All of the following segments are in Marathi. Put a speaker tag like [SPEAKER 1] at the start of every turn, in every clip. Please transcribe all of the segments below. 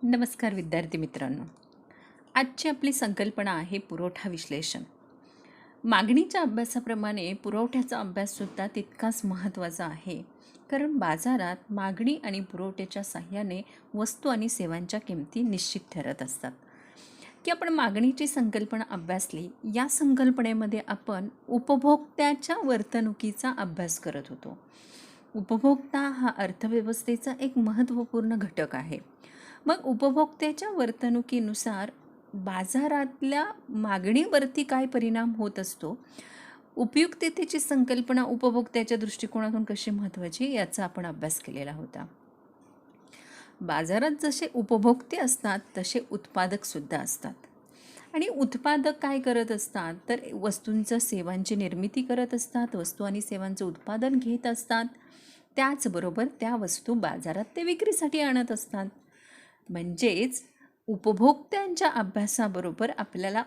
[SPEAKER 1] नमस्कार विद्यार्थी मित्रांनो. आजची आपली संकल्पना आहे पुरवठा विश्लेषण. मागणीच्या अभ्यासाप्रमाणे पुरवठ्याचा अभ्याससुद्धा तितकाच महत्त्वाचा आहे, कारण बाजारात मागणी आणि पुरवठ्याच्या साहाय्याने वस्तू आणि सेवांच्या किमती निश्चित ठरत असतात. की आपण मागणीची संकल्पना अभ्यासली, या संकल्पनेमध्ये आपण उपभोक्त्याच्या वर्तणुकीचा अभ्यास करत होतो. उपभोक्ता हा अर्थव्यवस्थेचा एक महत्त्वपूर्ण घटक आहे. मग उपभोक्त्याच्या वर्तणुकीनुसार बाजारातल्या मागणीवरती काय परिणाम होत असतो, उपयुक्ततेची संकल्पना उपभोक्त्याच्या दृष्टिकोनातून कशी महत्त्वाची याचा आपण अभ्यास केलेला होता. बाजारात जसे उपभोक्ते असतात तसे उत्पादकसुद्धा असतात. आणि उत्पादक काय करत असतात तर वस्तूंच्या सेवांची निर्मिती करत असतात, वस्तू आणि सेवांचं उत्पादन घेत असतात. त्याचबरोबर त्या वस्तू बाजारात ते विक्रीसाठी आणत असतात. म्हणजेच उपभोक्त्यांच्या अभ्यासाबरोबर आपल्याला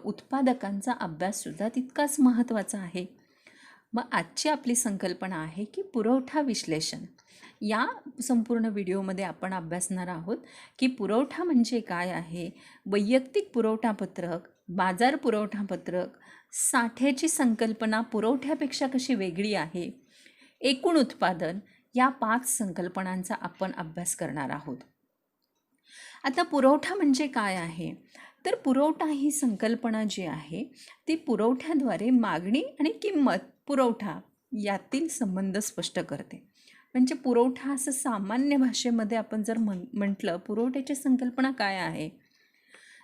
[SPEAKER 1] उत्पादकांचा अभ्याससुद्धा तितकाच महत्त्वाचा आहे. मग आजची आपली संकल्पना आहे की पुरवठा विश्लेषण. या संपूर्ण व्हिडिओमध्ये आपण अभ्यासणार आहोत की पुरवठा म्हणजे काय आहे, वैयक्तिक पुरवठा पत्रक, बाजार पुरवठा पत्रक, साठ्याची संकल्पना पुरवठ्यापेक्षा कशी वेगळी आहे, एकूण उत्पादन, या 5 संकल्पनांचा आपण अभ्यास करणार आहोत. आता पुरवठा म्हणजे काय आहे तर पुरवठा ही संकल्पना जी आहे ती पुरवठ्याद्वारे मागणी आणि किंमत, पुरवठा यातील संबंध स्पष्ट करते. म्हणजे पुरवठा असं सामान्य भाषेमध्ये आपण जर म्हटलं, पुरवठ्याची संकल्पना काय आहे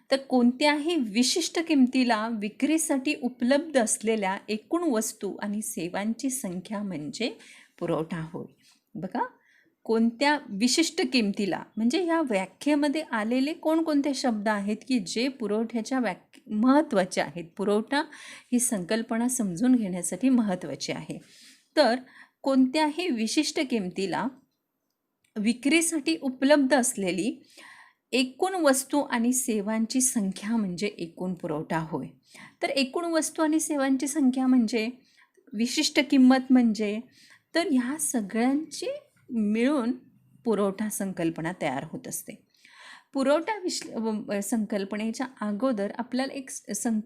[SPEAKER 1] तर कोणत्याही विशिष्ट किमतीला विक्रीसाठी उपलब्ध असलेल्या एकूण वस्तू आणि सेवांची संख्या म्हणजे पुरवठा होय. बघा, कोणत्या विशिष्ट किमतीला, म्हणजे या व्याख्येमध्ये आलेले कोणकोणते शब्द आहेत की जे पुरवठ्याच्या महत्त्वाचे आहेत. पुरवठा ही संकल्पना समजून घेण्यासाठी महत्त्वाची आहे. तर कोणत्याही विशिष्ट किमतीला विक्रीसाठी उपलब्ध असलेली एकूण वस्तू आणि सेवांची संख्या म्हणजे एकूण पुरवठा होय. तर एकूण वस्तू आणि सेवांची संख्या म्हणजे, विशिष्ट किंमत म्हणजे, तर ह्या सगळ्यांची मिळून पुरवठा संकल्पना तयार होत असते. पुरवठा संकल्पनेच्या अगोदर आपल्याला एक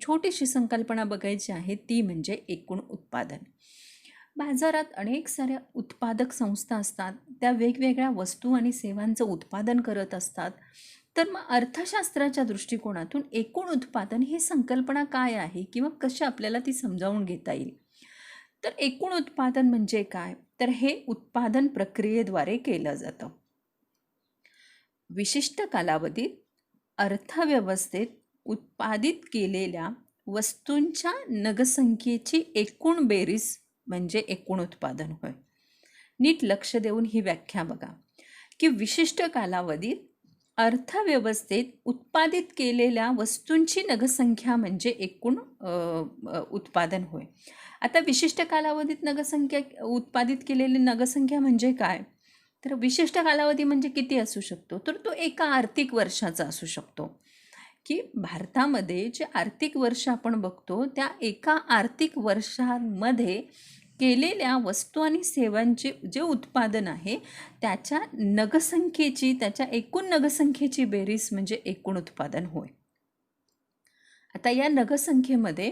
[SPEAKER 1] छोटीशी संकल्पना बघायची आहे, ती म्हणजे एकूण उत्पादन. बाजारात अनेक साऱ्या उत्पादक संस्था असतात, त्या वेगवेगळ्या वस्तू आणि सेवांचं उत्पादन करत असतात. तर मग अर्थशास्त्राच्या दृष्टिकोनातून एकूण उत्पादन ही संकल्पना काय आहे किंवा कशी आपल्याला ती समजावून घेता येईल. तर एकूण उत्पादन म्हणजे काय तर हे उत्पादन प्रक्रियेद्वारे केलं जातं. विशिष्ट कालावधीत अर्थव्यवस्थेत उत्पादित केलेल्या वस्तूंच्या नगसंख्येची एकूण बेरीज म्हणजे एकूण उत्पादन होय. नीट लक्ष देऊन ही व्याख्या बघा की विशिष्ट कालावधीत अर्थव्यवस्थेत उत्पादित केलेल्या वस्तूंची नगसंख्या म्हणजे एकूण उत्पादन होय. आता विशिष्ट कालावधीत उत्पादित केलेली नगसंख्या म्हणजे काय तर विशिष्ट कालावधी म्हणजे किती असू शकतो तर तो एका आर्थिक वर्षाचा असू शकतो. की भारतामध्ये जे आर्थिक वर्ष आपण बघतो त्या एका आर्थिक वर्षांमध्ये केलेल्या वस्तू आणि सेवांचे जे उत्पादन आहे त्याच्या नगसंख्येची, त्याच्या एकूण नगसंख्येची बेरीज म्हणजे एकूण उत्पादन होय. आता या नगसंख्येमध्ये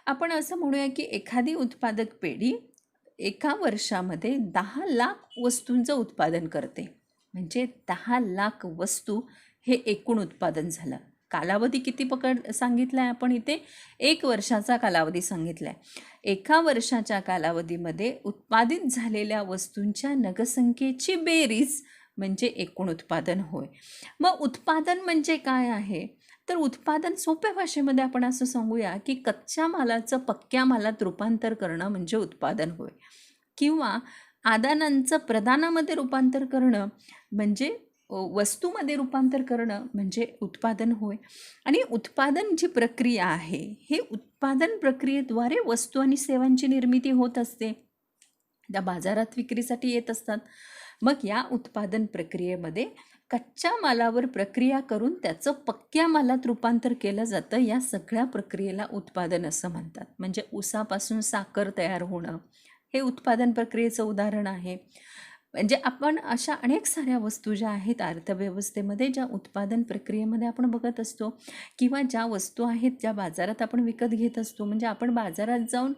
[SPEAKER 1] आपण असं म्हणूया की एखादी उत्पादक पेढी एका वर्षामध्ये 10 लाख वस्तूंचं उत्पादन करते. म्हणजे 10 लाख वस्तू हे एकूण उत्पादन झालं. कालावधी किती सांगितला आहे आपण इथे, 1 वर्षाचा कालावधी सांगितला आहे. एका वर्षाच्या कालावधीमध्ये उत्पादित झालेल्या वस्तूंच्या नगसंख्येची बेरीज म्हणजे एकूण उत्पादन होय. मग उत्पादन म्हणजे काय आहे तर उत्पादन सोप्या भाषेमध्ये आपण असं सांगूया की कच्च्या मालाचं पक्क्या मालात रूपांतर करणं म्हणजे उत्पादन होय. किंवा आदानांचं प्रदानामध्ये रूपांतर करणं म्हणजे वस्तूमध्ये रूपांतर करणं म्हणजे उत्पादन होय. आणि उत्पादन जी प्रक्रिया आहे हे उत्पादन प्रक्रियेद्वारे वस्तू आणि सेवांची निर्मिती होत असते, त्या बाजारात विक्रीसाठी येत असतात. मग या उत्पादन प्रक्रियेमध्ये कच्च्या मालावर प्रक्रिया करून त्याचं पक्क्या मालात रूपांतर केलं जातं. या सगळ्या प्रक्रियेला उत्पादन असं म्हणतात. म्हणजे ऊसापासून साखर तयार होणं हे उत्पादन प्रक्रियेचं उदाहरण आहे. म्हणजे आपण अशा अनेक साऱ्या वस्तू ज्या आहेत अर्थव्यवस्थेमध्ये, ज्या उत्पादन प्रक्रियेमध्ये आपण बघत असतो, किंवा ज्या वस्तू आहेत ज्या बाजारात आपण विकत घेत असतो. म्हणजे आपण बाजारात जाऊन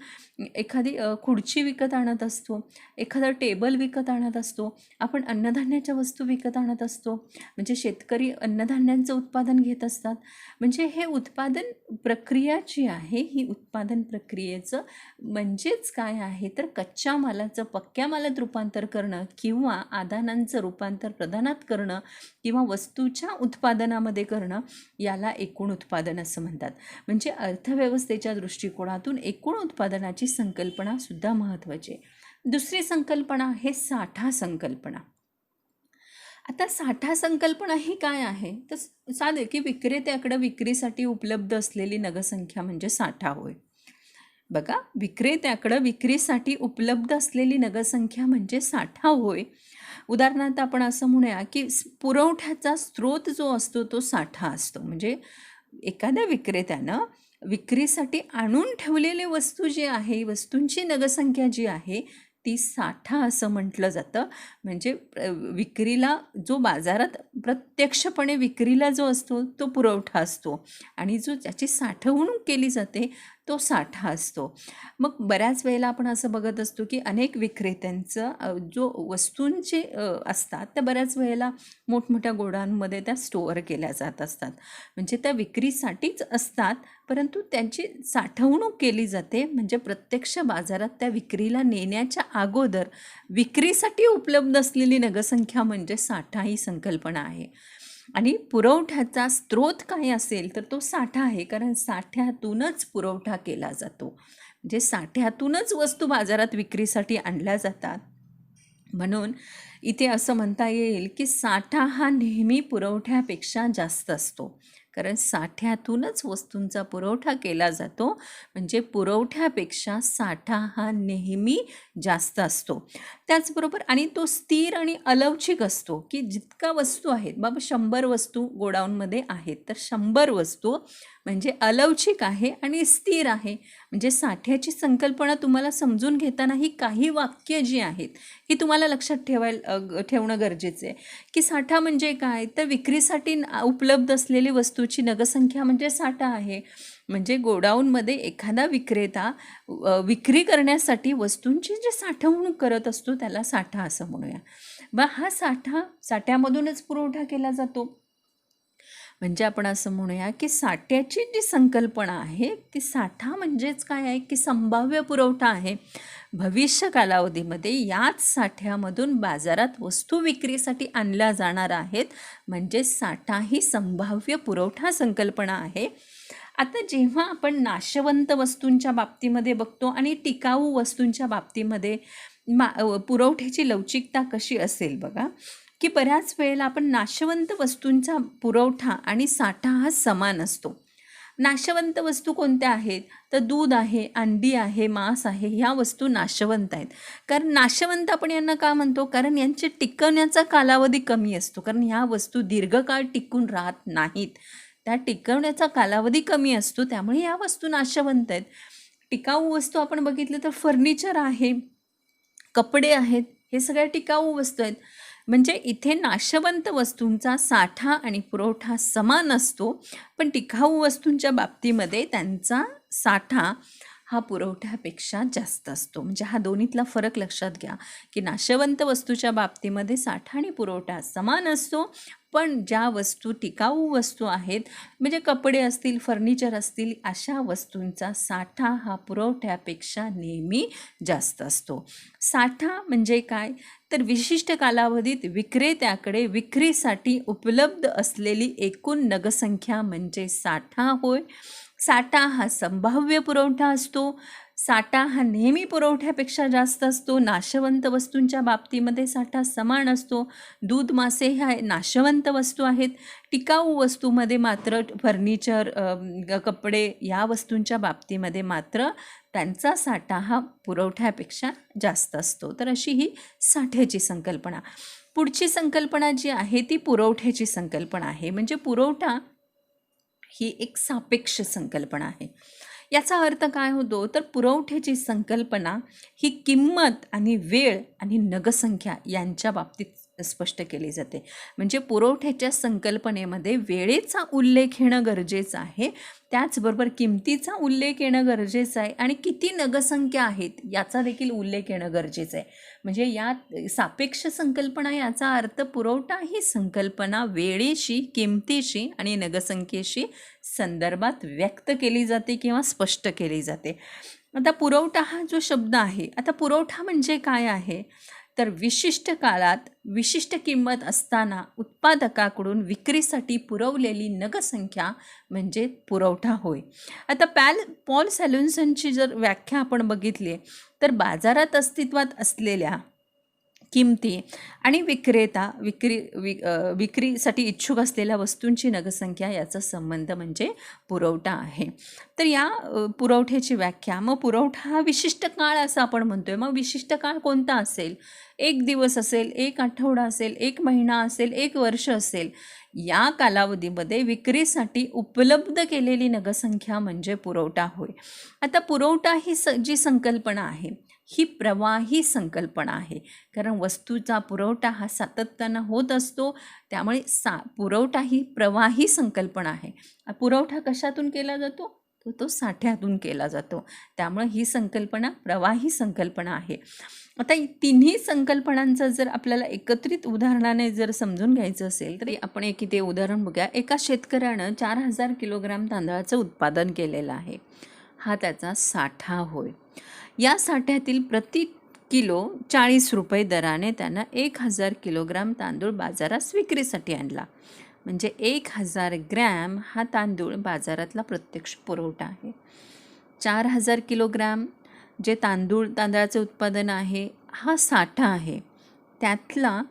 [SPEAKER 1] एखादी खुर्ची विकत आणत असतो, एखादं टेबल विकत आणत असतो, आपण अन्नधान्याच्या वस्तू विकत आणत असतो. म्हणजे शेतकरी अन्नधान्यांचं उत्पादन घेत असतात. म्हणजे हे उत्पादन प्रक्रिया जी आहे, ही उत्पादन प्रक्रियेचं म्हणजेच काय आहे, तर कच्च्या मालाचं पक्क्या मालात रूपांतर करणं, किंवा आदानांचं रूपांतर प्रदानात करणं, किंवा वस्तूच्या उत्पादनामध्ये करणं, याला एकूण उत्पादन असं म्हणतात. म्हणजे अर्थव्यवस्थेच्या दृष्टिकोनातून एकूण उत्पादनाची संकल्पना सुद्धा महत्त्वाची आहे. दुसरी संकल्पना आहे साठा संकल्पना. आता साठा संकल्पना ही काय आहे, तर साधे की विक्रेत्याकडे विक्रीसाठी उपलब्ध असलेली नगसंख्या म्हणजे साठा होय. बघा, विक्रेत्याकडं विक्रीसाठी उपलब्ध असलेली नगसंख्या म्हणजे साठा होय. उदाहरणार्थ आपण असं म्हणूया की पुरवठ्याचा स्रोत जो असतो तो साठा असतो. म्हणजे एखाद्या विक्रेत्यानं विक्रीसाठी आणून ठेवलेली वस्तू जी आहे, वस्तूंची नगसंख्या जी आहे, ती साठा असं म्हटलं जातं. म्हणजे विक्रीला जो बाजारात प्रत्यक्षपणे विक्रीला जो असतो तो पुरवठा असतो, आणि जो ज्याची साठवणूक केली जाते तो साठा असतो. मग बऱ्याच वेळेला आपण असं बघत असतो की अनेक विक्रेत्यांचं जो वस्तूंचे असतात त्या बऱ्याच वेळेला मोठमोठ्या गोडाऊनमध्ये त्या स्टोअर केल्या जात असतात. म्हणजे त्या विक्रीसाठीच असतात, परंतु त्यांची साठवणूक केली जाते. म्हणजे प्रत्यक्ष बाजारात त्या विक्रीला नेण्याच्या अगोदर विक्रीसाठी उपलब्ध असलेली नगसंख्या म्हणजे साठा ही संकल्पना आहे. आणि पुरवठ्याचा स्रोत काय असेल तर तो साठा आहे, कारण साठ्यातूनच पुरवठा केला जातो. म्हणजे साठ्यातूनच वस्तू बाजारात विक्रीसाठी आणल्या जातात. म्हणून इथे असं म्हणता येईल की साठा हा नेहमी पुरवठ्यापेक्षा जास्त असतो, कारण साठ्यातूनच वस्तूंचा पुरवठा केला जातो. म्हणजे पुरवठ्यापेक्षा साठा हा नेहमी जास्त असतो. त्याचबरोबर आणि तो स्थिर आणि अलवचिक असतो, की जितका वस्तू आहेत, बाबा 100 वस्तू गोडाऊनमध्ये आहेत, तर 100 वस्तू म्हणजे अलवचिक आहे आणि स्थिर आहे. म्हणजे साठ्याची संकल्पना तुम्हाला समजून घेताना ही काही वाक्य जी आहेत ही तुम्हाला लक्षात ठेवणं गरजेचं आहे. की साठा म्हणजे काय, तर विक्रीसाठी उपलब्ध असलेली वस्तूची नगसंख्या म्हणजे साठा आहे. म्हणजे गोडाऊनमध्ये एखादा विक्रेता विक्री करण्यासाठी वस्तूंची जी साठवणूक करत असतो त्याला साठा असं म्हणूया. हा साठ्यामधूनच पुरवठा केला जातो. म्हणजे आपण असं म्हणूया की साठ्याची जी संकल्पना आहे ती साठा म्हणजेच काय आहे की संभाव्य पुरवठा आहे. भविष्य कालावधीमध्ये याच साठ्यामधून बाजारात वस्तू विक्रीसाठी आणल्या जाणार आहेत. म्हणजे साठा ही संभाव्य पुरवठा संकल्पना आहे. आता जेव्हा आपण नाशवंत वस्तूंच्या बाबतीमध्ये बघतो आणि टिकाऊ वस्तूंच्या बाबतीमध्ये पुरवठ्याची लवचिकता कशी असेल बघा, की बऱ्याच वेळेला आपण नाशवंत वस्तूंचा पुरवठा आणि साठा हा समान असतो. नाशवंत वस्तू कोणत्या आहेत, तर दूध आहे, अंडी आहे, मांस आहे, ह्या वस्तू नाशवंत आहेत. कारण नाशवंत आपण यांना का म्हणतो, कारण यांचे टिकवण्याचा कालावधी कमी असतो. कारण ह्या वस्तू दीर्घकाळ टिकून राहत नाहीत, त्या टिकवण्याचा कालावधी कमी असतो, त्यामुळे या वस्तू नाशवंत आहेत. टिकाऊ वस्तू आपण बघितलं तर फर्निचर आहे, कपडे आहेत, हे सगळ्या टिकाऊ वस्तू आहेत. म्हणजे इथे नाशवंत वस्तूंचा साठा आणि पुरवठा समान असतो, पण टिकाऊ वस्तूंच्या बाबतीमध्ये त्यांचा साठा हा पुरवठ्यापेक्षा जास्त असतो. म्हणजे हा दोन्हीतला फरक लक्षात घ्या, की नाशवंत वस्तूच्या बाबतीमध्ये साठा आणि पुरवठा समान असतो, पण ज्या वस्तू टिकाऊ वस्तू आहेत, म्हणजे कपडे असतील, फर्निचर असतील, अशा वस्तूंचा साठा हा पुरवठ्यापेक्षा नेहमी जास्त असतो. साठा म्हणजे काय, तर विशिष्ट कालावधीत विक्रेत्याकडे विक्रीसाठी उपलब्ध असलेली एकूण नगसंख्या म्हणजे साठा होय. साठा हा संभाव्य पुरवठा असतो. साठा हा नेहमी पुरवठ्यापेक्षा जास्त असतो. नाशवंत वस्तूंच्या बाबतीमध्ये साठा समान असतो. दूध, मासे ह्या नाशवंत वस्तू आहेत. टिकाऊ वस्तूमध्ये मात्र फर्निचर, कपडे या वस्तूंच्या बाबतीमध्ये मात्र त्यांचा साठा हा पुरवठ्यापेक्षा जास्त असतो. तर अशी ही साठ्याची संकल्पना. पुढची संकल्पना जी आहे ती पुरवठ्याची संकल्पना आहे. म्हणजे पुरवठा ही एक सापेक्ष संकल्पना आहे. याचा अर्थ काय होतो, तर पुरवठ्याची संकल्पना ही किंमत आणि वेळ आणि नगसंख्या यांच्या बाबतीत स्पष्ट केली जाते. म्हणजे पुरवठ्याच्या संकल्पनेमध्ये वेळेचा उल्लेख येणं गरजेचं आहे, त्याचबरोबर किमतीचा उल्लेख येणं गरजेचं आहे आणि किती नगसंख्या आहेत याचा देखील उल्लेख येणं गरजेचं आहे. म्हणजे यात सापेक्ष संकल्पना याचा अर्थ पुरवठा ही संकल्पना वेळेशी, किमतीशी आणि नगसंख्येशी संदर्भात व्यक्त केली जाते किंवा स्पष्ट केली जाते. आता पुरवठा हा जो शब्द आहे, आता पुरवठा म्हणजे काय आहे, तर विशिष्ट काळात विशिष्ट किंमत असताना उत्पादकाकडून विक्रीसाठी पुरवलेली नगसंख्या म्हणजे पुरवठा होय. आता पॉल सॅल्युन्सनची जर व्याख्या आपण बघितली तर बाजारात अस्तित्वात असलेल्या किमती आणि विक्रीसाठी इच्छुक असलेल्या वस्तूंची नगसंख्या याचा संबंध म्हणजे पुरवठा आहे. तर या पुरवठ्याची व्याख्या, मग पुरवठा हा विशिष्ट काळ असं आपण म्हणतोय. मग विशिष्ट काळ कोणता असेल? 1 दिवस असेल, 1 आठवडा असेल, 1 महिना असेल, 1 वर्ष असेल. या कालावधीमध्ये विक्रीसाठी उपलब्ध केलेली नगसंख्या म्हणजे पुरवठा होय. आता पुरवठा ही जी संकल्पना आहे ही प्रवाही संकल्पना आहे, कारण वस्तूचा पुरवठा हा सातत्यानं होत असतो. त्यामुळे पुरवठा ही प्रवाही संकल्पना आहे. पुरवठा कशातून केला जातो? तो साठ्यातून केला जातो. त्यामुळे ही संकल्पना प्रवाही संकल्पना आहे. आता तिन्ही संकल्पनांचं जर आपल्याला एकत्रित उदाहरणाने जर समजून घ्यायचं असेल तर आपण एक इथे उदाहरण बघूया. एका शेतकऱ्यानं 4000 किलोग्राम तांदळाचं उत्पादन केलेलं आहे. हा त्याचा साठा होय. या साठ्यातील प्रति किलो 40 रुपये दराने त्यानं 1000 किलोग्राम तांदूळ बाजारात विक्रीसाठी आणला. म्हणजे 1000 ग्रॅम हा तांदूळ बाजारातला प्रत्यक्ष पुरवठा आहे. 4000 किलोग्राम जे तांदळाचं उत्पादन आहे हा साठा आहे. त्यातला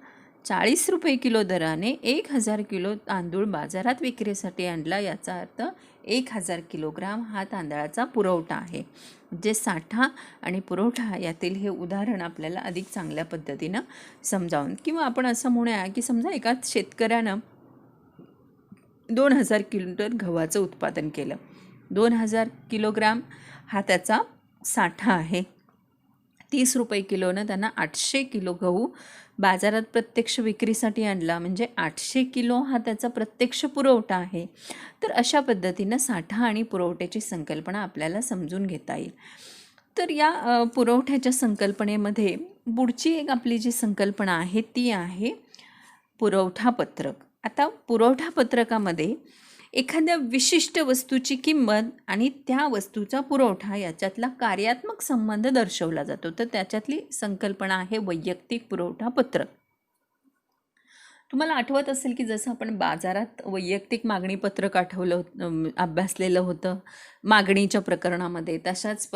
[SPEAKER 1] 40 रुपये किलो दराने 1000 किलो तांदूळ बाजारात विक्रीसाठी आणला. याचा अर्थ 1000 किलोग्राम हा तांदळाचा पुरवठा आहे. म्हणजे साठा आणि पुरवठा यातील हे उदाहरण आपल्याला अधिक चांगल्या पद्धतीनं समजावून, किंवा आपण असं म्हणूया की समजा एका शेतकऱ्यानं 2000 क्विंटल गव्हाचं उत्पादन केलं. 2000 किलोग्राम हा त्याचा साठा आहे. 30 रुपये किलोनं त्यांना 800 किलो गहू बाजारात प्रत्यक्ष विक्रीसाठी आणला. म्हणजे 800 किलो हा त्याचा प्रत्यक्ष पुरवठा आहे. तर अशा पद्धतीनं साठा आणि पुरवठ्याची संकल्पना आपल्याला समजून घेता येईल. तर या पुरवठ्याच्या संकल्पनेमध्ये पुढची एक आपली जी संकल्पना आहे ती आहे पुरवठा पत्रक. आता पुरवठा पत्रकामध्ये एखाद्या विशिष्ट वस्तूची किंमत आणि त्या वस्तूचा पुरवठा याच्यातला कार्यात्मक संबंध दर्शवला जातो. तर त्याच्यातली संकल्पना आहे वैयक्तिक पुरवठा पत्रक. तुम्हाला आठवत असेल की जसं आपण बाजारात वैयक्तिक मागणी पत्रक अभ्यासलेलं होतं मागणीच्या प्रकरणामध्ये, तशाच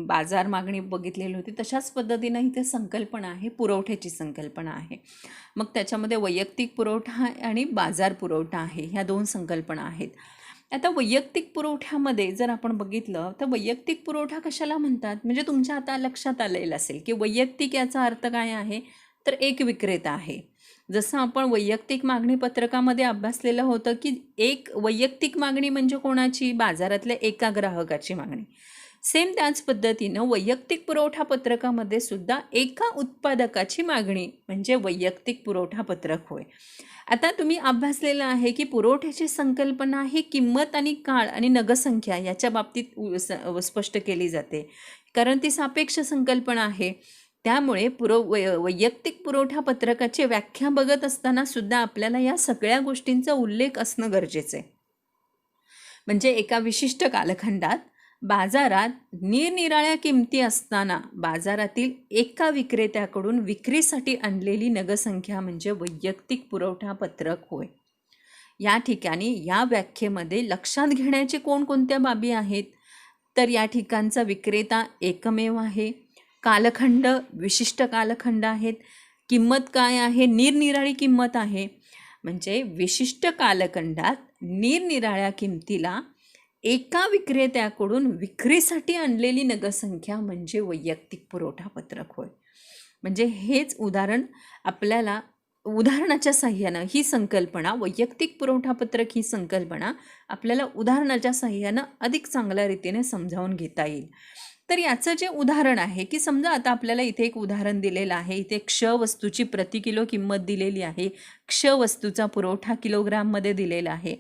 [SPEAKER 1] बाजार मागणी बघितलेली होती, तशाच पद्धतीनं ही ती संकल्पना आहे, पुरवठ्याची संकल्पना आहे. मग त्याच्यामध्ये वैयक्तिक पुरवठा आणि बाजार पुरवठा आहे, ह्या 2 संकल्पना आहेत. आता वैयक्तिक पुरवठ्यामध्ये जर आपण बघितलं तर वैयक्तिक पुरवठा कशाला म्हणतात, म्हणजे तुमच्या आता लक्षात आलेलं असेल की वैयक्तिक याचा अर्थ काय आहे, तर एक विक्रेता आहे. जसं आपण वैयक्तिक मागणी पत्रकामध्ये अभ्यासलेलं होतं की एक वैयक्तिक मागणी म्हणजे कोणाची, बाजारातल्या एका ग्राहकाची मागणी. सेम त्याच पद्धतीनं वैयक्तिक पुरवठा पत्रकामध्ये सुद्धा एका उत्पादकाची मागणी म्हणजे वैयक्तिक पुरवठा पत्रक होय. आता तुम्ही अभ्यासलेलं आहे की पुरवठ्याची संकल्पना ही किंमत आणि काळ आणि नगसंख्या याच्या बाबतीत स्पष्ट केली जाते, कारण ती सापेक्ष संकल्पना आहे. त्यामुळे वैयक्तिक पुरवठा पत्रकाची व्याख्या बघत असताना सुद्धा आपल्याला या सगळ्या गोष्टींचा उल्लेख असणं गरजेचं आहे. म्हणजे एका विशिष्ट कालखंडात बाजारात निरनिराळ्या किमती असताना बाजारातील एका विक्रेत्याकडून विक्रीसाठी आणलेली नगसंख्या म्हणजे वैयक्तिक पुरवठा पत्रक होय. या ठिकाणी या व्याख्येमध्ये लक्षात घेण्याचे कोणकोणत्या बाबी आहेत, तर या ठिकाणचा विक्रेता एकमेव आहे, कालखंड विशिष्ट कालखंड आहेत, किंमत काय आहे, निरनिराळी किंमत आहे. म्हणजे विशिष्ट कालखंडात निरनिराळ्या किमतीला एका विक्रेत्याकडून विक्रीसाठी आणलेली नगसंख्या म्हणजे वैयक्तिक पुरवठा पत्रक होय. म्हणजे हेच उदाहरण आपल्याला उदाहरणाच्या साहाय्यानं ही संकल्पना, वैयक्तिक पुरवठापत्रक ही संकल्पना आपल्याला उदाहरणाच्या साहाय्यानं अधिक चांगल्या रीतीने समजावून घेता येईल. तर याचं जे उदाहरण आहे की समजा आता आपल्याला इथे एक उदाहरण दिलेलं आहे. इथे क्ष वस्तूची प्रति किलो किंमत दिलेली आहे. क्ष वस्तूचा पुरवठा किलोग्राममध्ये दिलेला आहे.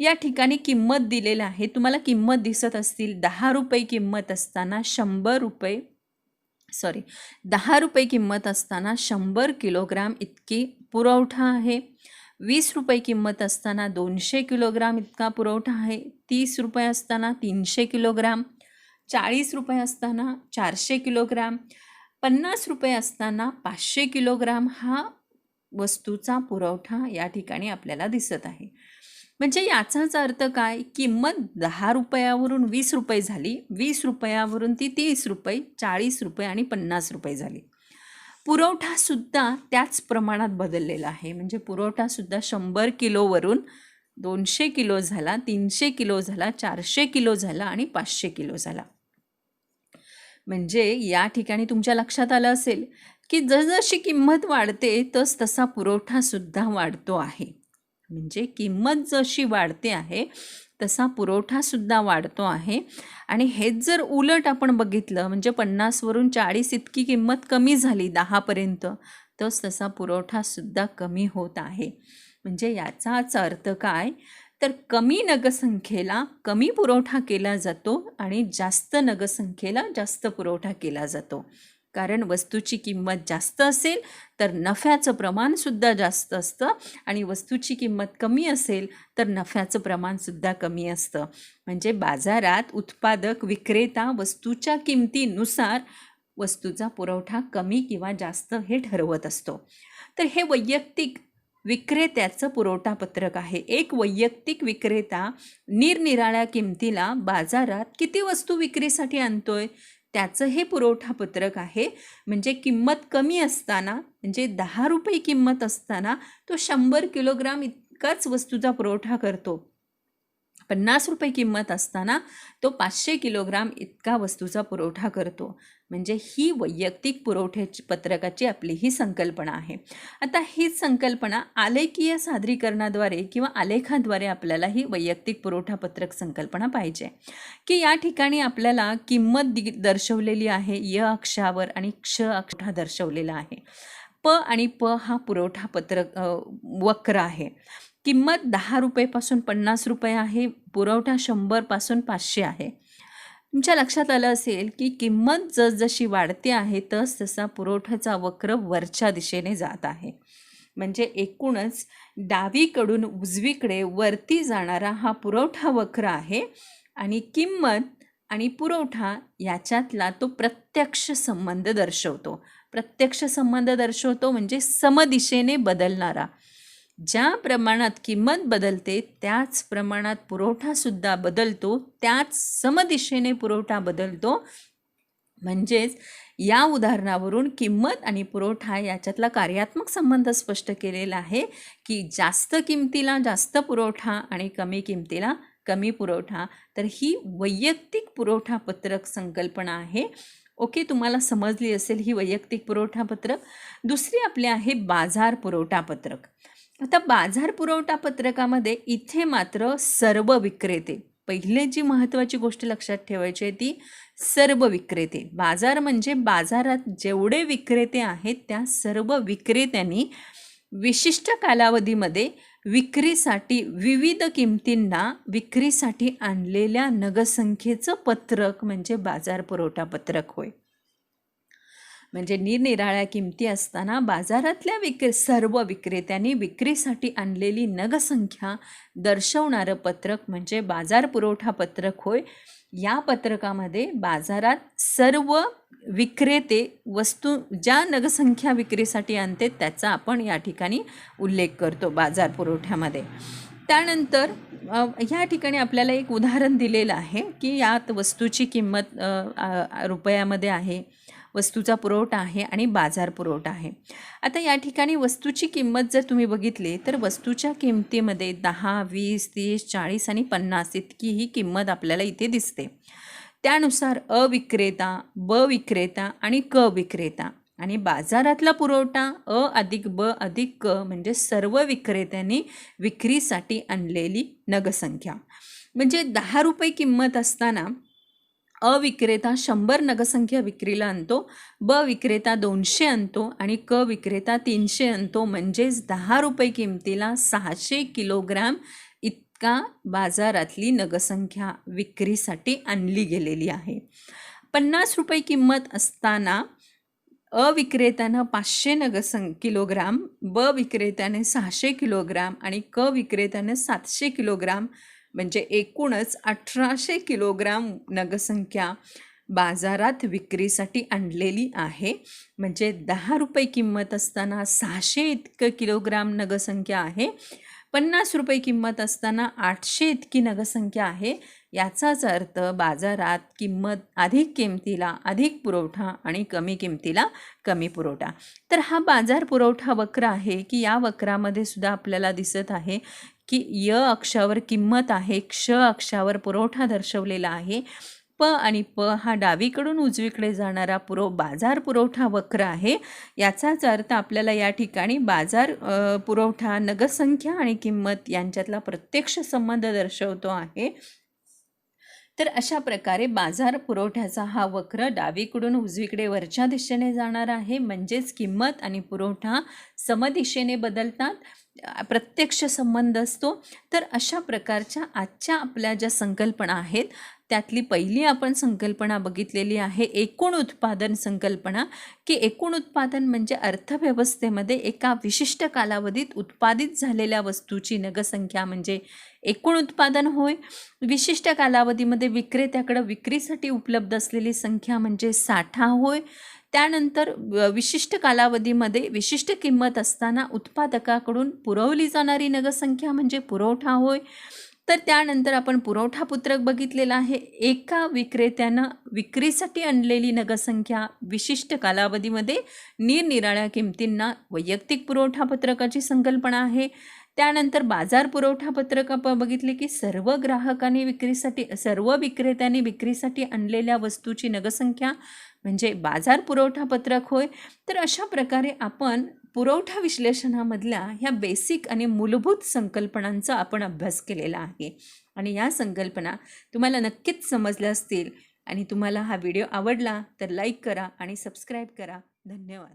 [SPEAKER 1] या ठिकाणी किंमत दिलेलं आहे. तुम्हाला किंमत दिसत असतील. 10 रुपये किंमत असताना 10 रुपये किंमत असताना 100 किलोग्राम इतकी पुरवठा आहे. 20 रुपये किंमत असताना 200 किलोग्राम इतका पुरवठा आहे. 30 रुपये असताना 300 किलोग्राम, 40 रुपये असताना 400 किलोग्राम, 50 रुपये असताना 500 किलोग्राम हा वस्तूचा पुरवठा या ठिकाणी आपल्याला दिसत आहे. म्हणजे याचाच अर्थ काय, किंमत 10 रुपयावरून 20 रुपये झाली, 20 रुपयावरून ती 30 रुपये, 40 रुपये आणि 50 रुपये झाली. पुरवठासुद्धा त्याच प्रमाणात बदललेला आहे. म्हणजे पुरवठासुद्धा 100 किलोवरून 200 किलो झाला, 300 किलो झाला, 400 किलो झाला आणि 500 किलो झाला. म्हणजे या ठिकाणी तुमच्या लक्षात आलं असेल की जसजशी किंमत वाढते तसा पुरवठासुद्धा वाढतो आहे. म्हणजे किंमत जशी वाढते आहे तसा पुरवठासुद्धा वाढतो आहे. आणि हेच जर उलट आपण बघितलं, म्हणजे 50 वरून 40 इतकी किंमत कमी झाली 10 पर्यंत, तसा पुरवठासुद्धा कमी होत आहे. म्हणजे याचाच अर्थ काय, तर कमी नगसंख्येला कमी पुरवठा केला जातो आणि जास्त नगसंख्येला जास्त पुरवठा केला जातो. कारण वस्तूची किंमत जास्त असेल तर नफ्याचं प्रमाणसुद्धा जास्त असतं आणि वस्तूची किंमत कमी असेल तर नफ्याचं प्रमाणसुद्धा कमी असतं. म्हणजे बाजारात उत्पादक विक्रेता वस्तूच्या किमतीनुसार वस्तूचा पुरवठा कमी किंवा जास्त हे ठरवत असतो. तर हे वैयक्तिक विक्रेत्याचं पुरवठापत्रक आहे. एक वैयक्तिक विक्रेता निरनिराळ्या किमतीला बाजारात किती वस्तू विक्रीसाठी आणतोय त्याचं हे पुरवठापत्रक आहे. म्हणजे किंमत कमी असताना, म्हणजे 10 रुपये किंमत असताना तो 100 किलोग्राम इतकाच वस्तूचा पुरवठा करतो. 50 रुपये किंमत असताना तो 500 किलोग्राम इतका वस्तूचा पुरवठा करतो. म्हणजे ही वैयक्तिक पुरवठ्याची पत्रकाची आपली ही संकल्पना आहे. आता ही संकल्पना आलेखीय सादरीकरणाद्वारे किंवा आलेखाद्वारे आपल्याला ही वैयक्तिक पुरवठापत्रक संकल्पना पाहिजे. की या ठिकाणी आपल्याला किंमत दर्शवलेली आहे य अक्षावर आणि क्ष अक्षा दर्शवलेला आहे. प आणि प हा पुरवठापत्रक वक्र आहे. किंमत 10 रुपयेपासून 50 रुपये आहे. पुरवठा 100 पासून 500 आहे. तुमच्या लक्षात आलं असेल की किंमत जसजशी वाढते आहे तसा पुरवठ्याचा वक्र वरच्या दिशेने जात आहे. म्हणजे एकूणच डावीकडून उजवीकडे वरती जाणारा हा पुरवठा वक्र आहे आणि किंमत आणि पुरवठा याच्यातला तो प्रत्यक्ष संबंध दर्शवतो. प्रत्यक्ष संबंध दर्शवतो म्हणजे समदिशेने बदलणारा. ज्या प्रमाणात किंमत बदलते त्याच प्रमाणात पुरवठासुद्धा बदलतो, त्याच समदिशेने पुरवठा बदलतो. म्हणजेच या उदाहरणावरून किंमत आणि पुरवठा याच्यातला कार्यात्मक संबंध स्पष्ट केलेला आहे की जास्त किमतीला जास्त पुरवठा आणि कमी किमतीला कमी पुरवठा. तर ही वैयक्तिक पुरवठापत्रक संकल्पना आहे. ओके, तुम्हाला समजली असेल ही वैयक्तिक पुरवठापत्रक. दुसरी आपली आहे बाजार पुरवठापत्रक. आता बाजार पुरवठापत्रकामध्ये इथे मात्र सर्व विक्रेते, पहिले जी महत्त्वाची गोष्ट लक्षात ठेवायची आहे ती सर्व विक्रेते. बाजार म्हणजे बाजारात जेवढे विक्रेते आहेत त्या सर्व विक्रेत्यांनी विशिष्ट कालावधीमध्ये विक्रीसाठी विविध किमतींना विक्रीसाठी आणलेल्या नगसंख्येचं पत्रक म्हणजे बाजार पुरवठापत्रक होय. म्हणजे निरनिराळ्या किमती असताना बाजारातल्या सर्व विक्रेत्यांनी विक्रीसाठी आणलेली नगसंख्या दर्शवणारं पत्रक म्हणजे बाजार पुरवठा पत्रक होय. या पत्रकामध्ये बाजारात सर्व विक्रेते वस्तू ज्या नगसंख्या विक्रीसाठी आणते त्याचा आपण या ठिकाणी उल्लेख करतो बाजार पुरवठ्यामध्ये. त्यानंतर ह्या ठिकाणी आपल्याला एक उदाहरण दिलेलं आहे की यात वस्तूची किंमत रुपयामध्ये आहे, वस्तूचा पुरवठा आहे आणि बाजार पुरवठा आहे. आता या ठिकाणी वस्तूची किंमत जर तुम्ही बघितली तर वस्तूच्या किमतीमध्ये 10, 20, 30, 40 आणि 50 इतकी ही किंमत आपल्याला इथे दिसते. त्यानुसार अ विक्रेता, ब विक्रेता आणि क विक्रेता आणि बाजारातला पुरवठा अ अधिक ब अधिक क म्हणजे सर्व विक्रेत्यांनी विक्रीसाठी आणलेली नगसंख्या. म्हणजे 10 रुपये किंमत असताना अ विक्रेता 100 नगसंख्या विक्रीला आणतो, ब विक्रेता 200 आणतो आणि क विक्रेता 300 आणतो. म्हणजेच 10 रुपये किमतीला 600 किलोग्राम इतका बाजारातली नगसंख्या विक्रीसाठी आणली गेलेली आहे. 50 रुपये किंमत असताना अ विक्रेत्यानं 500 किलोग्राम, ब विक्रेत्याने 600 किलोग्राम आणि क विक्रेत्याने 700 किलोग्राम म्हणजे एकूणच 1800 किलोग्राम नगसंख्या बाजारात विक्रीसाठी आणलेली आहे. म्हणजे 10 रुपये किंमत असताना 600 इतकं किलोग्राम नगसंख्या आहे. 50 रुपये किंमत असताना 800 इतकी नगसंख्या आहे. याचाच अर्थ बाजारात अधिक किमतीला अधिक पुरवठा आणि कमी किमतीला कमी पुरवठा. तर हा बाजार पुरवठा वक्र आहे की या वक्रामध्ये सुद्धा आपल्याला दिसत आहे की य अक्षावर किंमत आहे, क्ष अक्षावर पुरवठा दर्शवलेला आहे. प आणि प हा डावीकडून उजवीकडे जाणारा बाजार पुरवठा वक्र आहे. याचाच अर्थ आपल्याला या ठिकाणी बाजार पुरवठा, नगसंख्या आणि किंमत यांच्यातला प्रत्यक्ष संबंध दर्शवतो आहे. तर अशा प्रकारे बाजार पुरवठ्याचा हा वक्र डावीकडून उजवीकडे वरच्या दिशेने जाणार आहे. म्हणजेच किंमत आणि पुरवठा समदिशेने बदलतात, प्रत्यक्ष संबंध असतो. तर अशा प्रकारच्या आजच्या आपल्या ज्या संकल्पना आहेत त्यातली पहिली आपण संकल्पना बघितलेली आहे एकूण उत्पादन संकल्पना, की एकूण उत्पादन म्हणजे अर्थव्यवस्थेमध्ये एका विशिष्ट कालावधीत उत्पादित झालेल्या वस्तूची नगसंख्या म्हणजे एकूण उत्पादन होय. विशिष्ट कालावधीमध्ये विक्रेत्याकडे विक्रीसाठी उपलब्ध असलेली संख्या म्हणजे साठा होय. त्यानंतर विशिष्ट कालावधीमध्ये विशिष्ट किंमत असताना उत्पादकाकडून पुरवली जाणारी नगसंख्या म्हणजे पुरवठा होय. तर त्यानंतर आपण पुरवठा पत्रक बघितलेलं आहे. एका विक्रेत्यानं विक्रीसाठी आणलेली नगसंख्या विशिष्ट कालावधीमध्ये निरनिराळ्या किमतींना वैयक्तिक पुरवठा पत्रकाची संकल्पना आहे. त्यानंतर बाजार पुरवठा पत्रक आपण बघितले की सर्व विक्रेत्यांनी विक्रीसाठी आणलेल्या वस्तूची नगसंख्या म्हणजे बाजार पुरवठा पत्रक होय. तर अशा प्रकारे आपण पुरवठा विश्लेषणामधल्या ह्या बेसिक आणि मूलभूत संकल्पनांचा आपण अभ्यास केलेला आहे. आणि या संकल्पना तुम्हाला नक्कीच समजल्या असतील. आणि तुम्हाला हा व्हिडिओ आवडला तर लाईक करा आणि सबस्क्राईब करा. धन्यवाद.